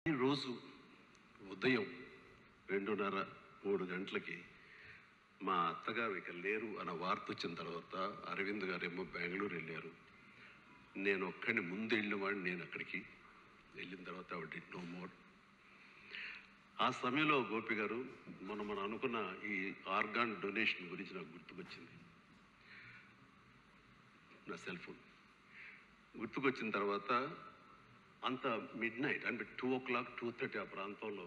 ఈరోజు ఉదయం 2:30, 3 గంటలకి మా అత్తగారు ఇక లేరు అన్న వార్త వచ్చిన తర్వాత అరవింద్ గారేమో బెంగళూరు వెళ్ళారు. నేను ఒక్కడిని ముందు వెళ్ళినవాడిని. నేను అక్కడికి వెళ్ళిన తర్వాత ఆవిడ నో మోర్. ఆ సమయంలో గోపి గారు మనం అనుకున్న ఈ ఆర్గాన్ డొనేషన్ గురించి నాకు గుర్తుకొచ్చింది. నా సెల్ ఫోన్ గుర్తుకొచ్చిన తర్వాత అంత మిడ్ నైట్ అంటే 2 o'clock 2:30 ఆ ప్రాంతంలో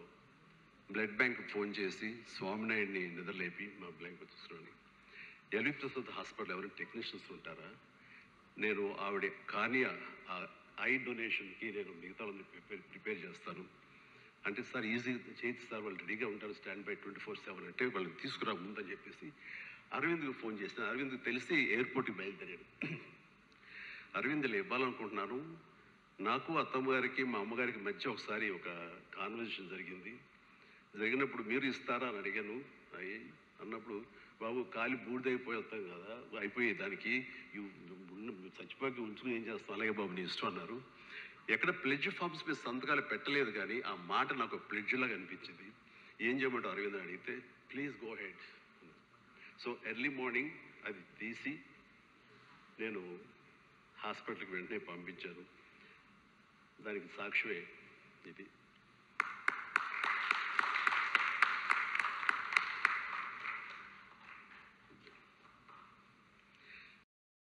బ్లడ్ బ్యాంక్ ఫోన్ చేసి స్వామినాయుడిని నిద్రలేపి మా బ్యాంక్ వచ్చేస్తున్నాను. ఎల్వి ప్రసాద్ హాస్పిటల్ ఎవరైనా టెక్నీషియన్స్ ఉంటారా, నేను ఆవిడ కానీ ఐ డొనేషన్కి నేను మిగతా ప్రిపేర్ చేస్తాను అంటే, సార్ ఈజీ చేయొచ్చు సార్, వాళ్ళు రెడీగా ఉంటారు స్టాండ్ బై 24/7 అంటే వాళ్ళని తీసుకురా ముందని చెప్పేసి అరవింద్కి ఫోన్ చేసిన. అరవింద్కి తెలిసి ఎయిర్పోర్ట్కి బయలుదేరాడు. అరవింద్లో ఇవ్వాలనుకుంటున్నాను, నాకు అత్తమ్మ గారికి మా అమ్మగారికి మధ్య ఒకసారి ఒక కాన్వర్జేషన్ జరిగినప్పుడు మీరు ఇస్తారా అని అడిగాను. అన్నప్పుడు బాబు కాలి బూడిదైపోయి వస్తాం కదా, అయిపోయే దానికి చచ్చిపోయి ఉంచుకుని ఏం చేస్తాం, అలాగే బాబు నీ ఇష్టం అన్నారు. ఎక్కడ ప్లెడ్జ్ ఫామ్స్ మీద సంతకాలు పెట్టలేదు, కానీ ఆ మాట నాకు ప్లెడ్జ్ లాగా అనిపించింది. ఏం చేయమంటావు అరవింద్ అడిగితే please go head. So early morning అది తీసి నేను హాస్పిటల్కి వెంటనే పంపించాను. దానికి సాక్ష్యమే ఇది.